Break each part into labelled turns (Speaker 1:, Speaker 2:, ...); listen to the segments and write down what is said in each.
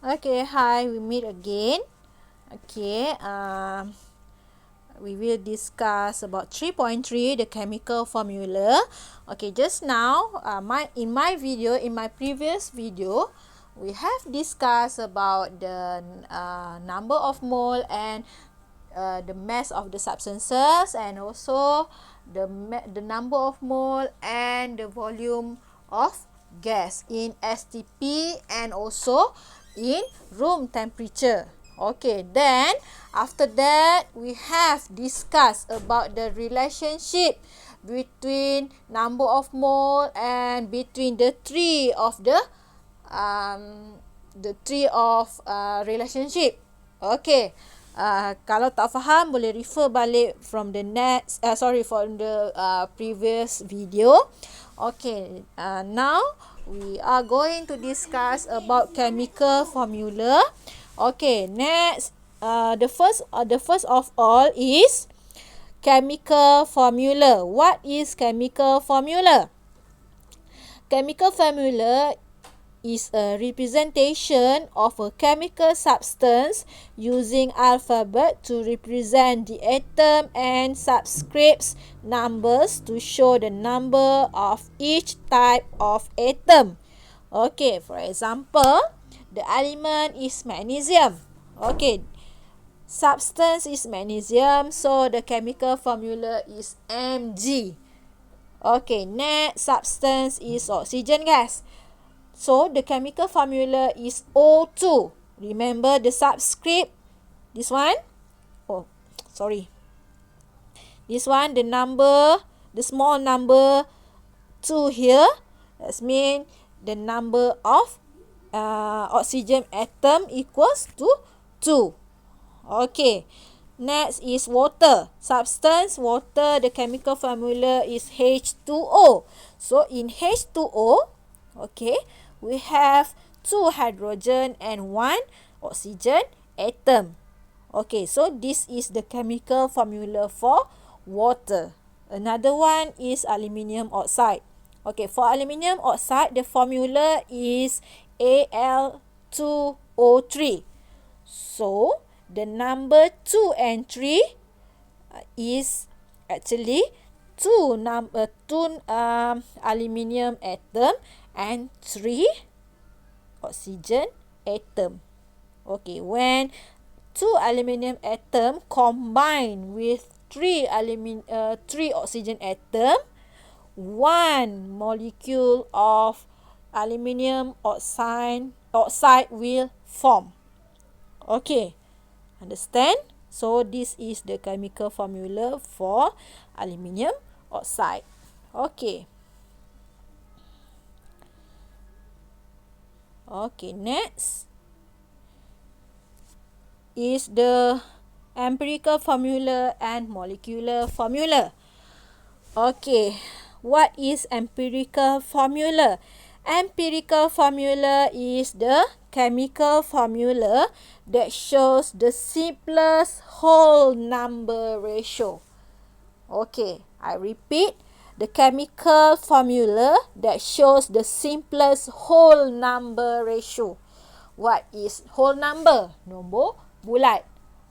Speaker 1: Okay, hi, we meet again. Okay, we will discuss about 3.3, the chemical formula. Okay, just now, in my previous video, we have discussed about the number of mole and the mass of the substances, and also the number of mole and the volume of gas in STP and also in room temperature. Okay, then after that we have discussed about the relationship between number of mole and between the three of relationship. Okay, kalau tak faham boleh refer balik from the from the previous video. Okay, now we are going to discuss about chemical formula. Okay, next, the first of all is chemical formula. What is chemical formula? Chemical formula is a representation of a chemical substance using alphabet to represent the atom and subscripts numbers to show the number of each type of atom. Okay, for example, the element is magnesium. Okay, substance is magnesium, so the chemical formula is Mg. Okay, next substance is oxygen gas. So the chemical formula is O2. Remember the subscript? This one? Oh, sorry. This one, the small number 2 here. That means the number of oxygen atom equals to 2. Okay. Next is water. Substance, water, the chemical formula is H2O. So in H2O, okay, we have 2 hydrogen and 1 oxygen atom. Okay, so this is the chemical formula for water. Another one is aluminium oxide. Okay, for aluminium oxide, the formula is Al2O3. So, the number 2 and 3 is actually two aluminium atom and 3 oxygen atom. Okay, when 2 aluminium atom combine with 3 oxygen atom, 1 molecule of aluminium oxide will form. Okay, understand? So this is the chemical formula for aluminium oxide. Okay. Okay, next is the empirical formula and molecular formula. Okay, what is empirical formula? Empirical formula is the chemical formula that shows the simplest whole number ratio. Okay, I repeat, the chemical formula that shows the simplest whole number ratio. What is whole number? Nombor bulat.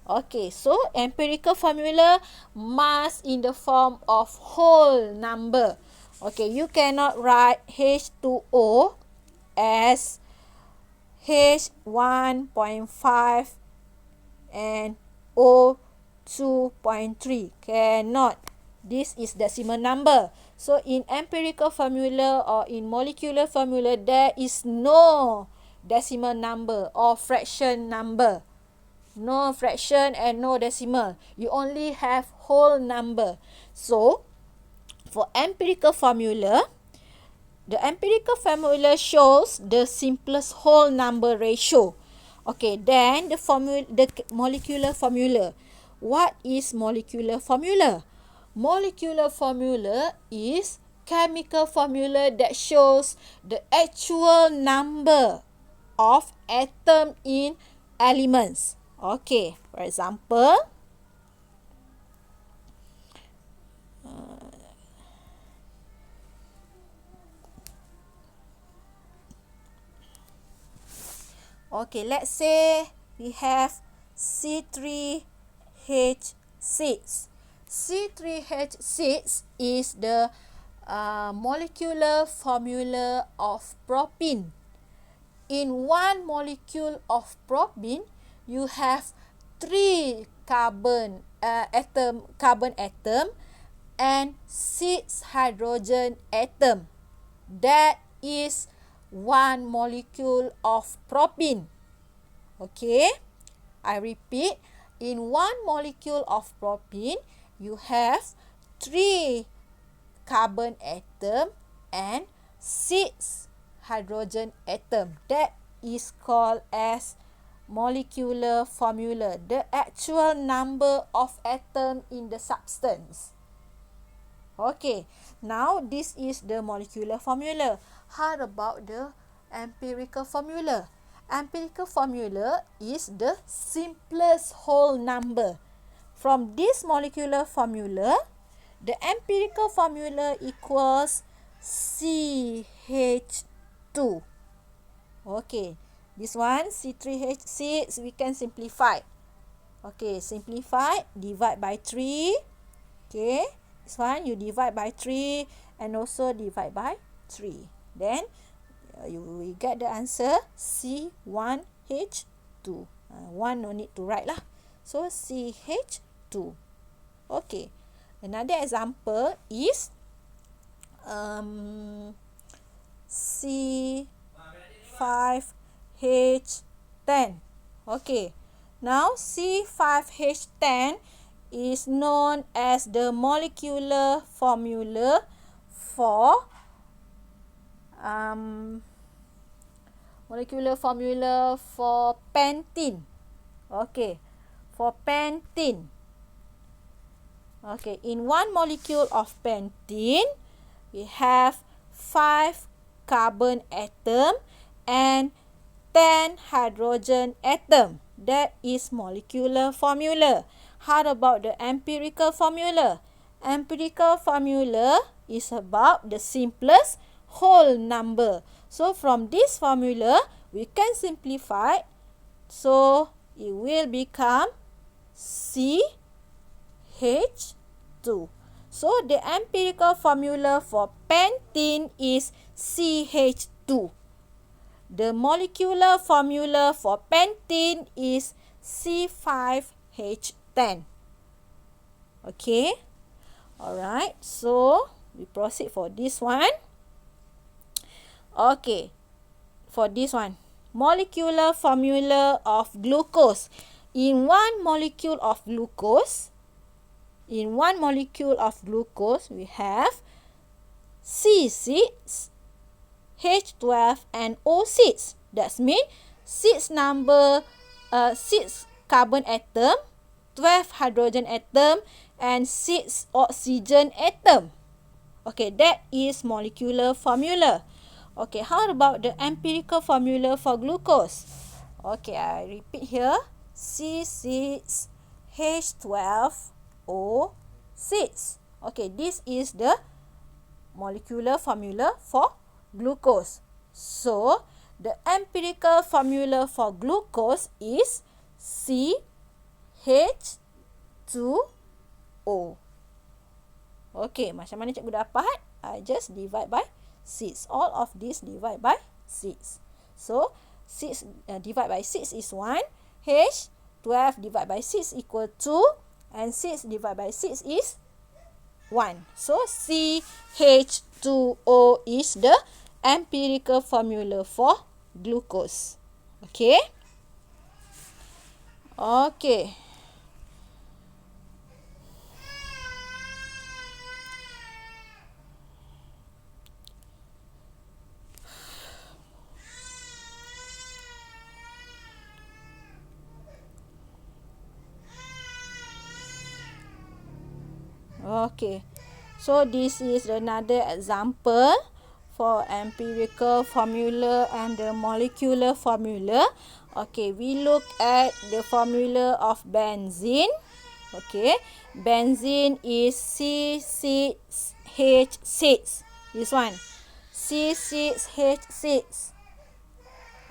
Speaker 1: Okay, so empirical formula must in the form of whole number. Okay, you cannot write H2O as H1.5 and O2.3. Cannot. This is decimal number. So in empirical formula or in molecular formula, there is no decimal number or fraction number. No fraction and no decimal. You only have whole number. So for empirical formula, the empirical formula shows the simplest whole number ratio. Okay, then the molecular formula. What is molecular formula? Molecular formula is chemical formula that shows the actual number of atom in elements. Okay, for example, Okay, let's say we have C3H6. C3H6 is the molecular formula of propene. In one molecule of propene, you have 3 carbon atom and 6 hydrogen atom. That is one molecule of propene. Okay, I repeat, in one molecule of propene, you have 3 carbon atom and 6 hydrogen atom. That is called as molecular formula, the actual number of atom in the substance. Okay, now this is the molecular formula. How about the empirical formula? Empirical formula is the simplest whole number. From this molecular formula, the empirical formula equals CH2. Okay, this one C3H6 we can simplify. Okay, simplify, divide by 3. Okay, this one you divide by 3 and also divide by 3. Then you will get the answer C1H2. One no need to write lah. So CH2. Okay. Another example is C5H10. Okay. Now C5H10 is known as the molecular formula for pentene. Okay, for pentene. Okay, in one molecule of pentene, we have 5 carbon atom and 10 hydrogen atom. That is molecular formula. How about the empirical formula? Empirical formula is about the simplest whole number. So from this formula, we can simplify. So it will become CH2. So the empirical formula for pentene is CH2. The molecular formula for pentene is C5H10. Okay. Alright. So we proceed for this one. Okay. For this one, molecular formula of glucose. In one molecule of glucose, we have C6, H12 and O6. That means 6 carbon atom, 12 hydrogen atom and 6 oxygen atom. Okay, that is molecular formula. Okay, how about the empirical formula for glucose? Okay, I repeat here. C6H12O6. Okay, this is the molecular formula for glucose. So, the empirical formula for glucose is CH2O. Okay, macam mana cikgu dapat? I just divide by 6. All of this divide by 6. So, 6 divide by 6 is 1. H, 12 divide by 6 equal 2. And 6 divide by 6 is 1. So, CH2O is the empirical formula for glucose. Okay. Okay. Okay, so this is another example for empirical formula and the molecular formula. Okay, we look at the formula of benzene. Okay, benzene is C6H6. This one, C6H6.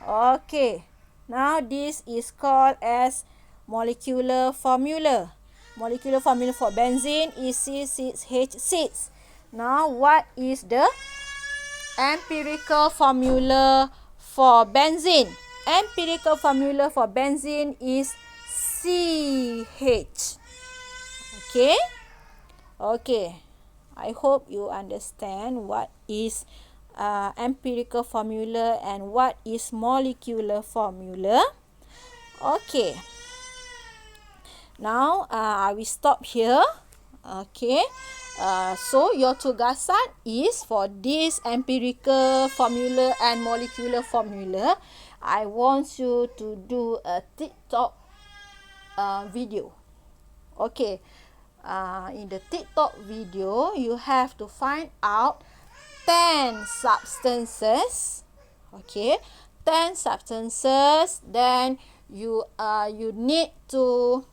Speaker 1: Okay, Now this is called as molecular formula. Molecular formula for benzene is C6H6. Now what is the empirical formula for benzene? Empirical formula for benzene is CH. Okay? Okay. I hope you understand what is empirical formula and what is molecular formula. Okay. Now, I will stop here. Okay. So, your tugasan is for this empirical formula and molecular formula. I want you to do a TikTok video. Okay. In the TikTok video, you have to find out 10 substances. Okay. 10 substances. Then you need to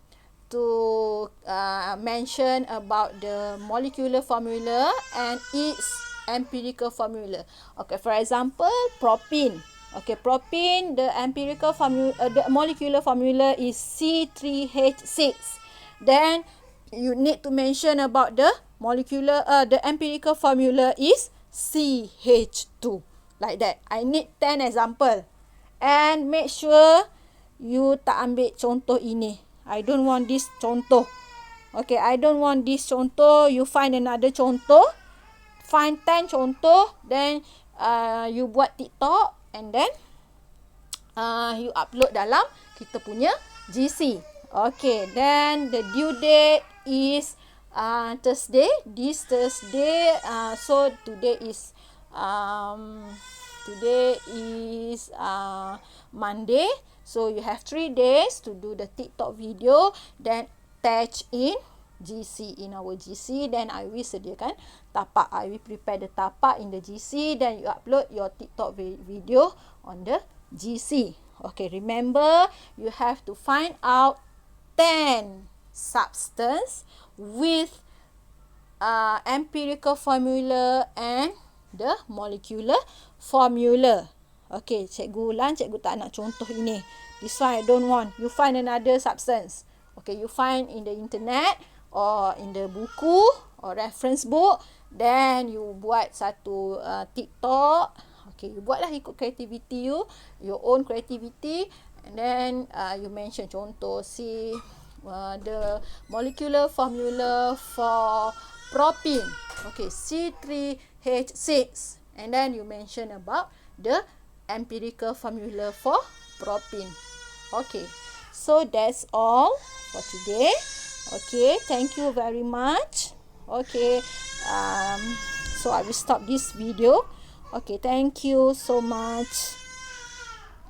Speaker 1: mention about the molecular formula and its empirical formula. Okay, for example, propene. Okay, propene, the empirical formula, the molecular formula is C3H6. Then you need to mention about the the empirical formula is CH2. Like that. I need 10 example. And make sure you tak ambil contoh ini. I don't want this contoh. Okay, I don't want this contoh. You find another contoh. Find 10 contoh. Then you buat TikTok. And then you upload dalam kita punya GC. Okay, then the due date is Thursday. This Thursday. So today is Monday. So you have 3 days to do the TikTok video. Then attach in GC, in our GC. Then I will sediakan tapak. I will prepare the tapak in the GC. Then you upload your TikTok video on the GC. Okay, remember you have to find out 10 substance with empirical formula and the molecular formula. Okay, cikgu ulang, cikgu tak nak contoh ini. This one I don't want. You find another substance. Okay, you find in the internet or in the buku or reference book. Then you buat satu TikTok. Okay, you buatlah ikut creativity you. Your own creativity. And then you mention contoh the molecular formula for propene. Okay, C3H6. And then you mention about the empirical formula for propene. Okay, so that's all for today. Okay, thank you very much. Okay, so I will stop this video. Okay, thank you so much.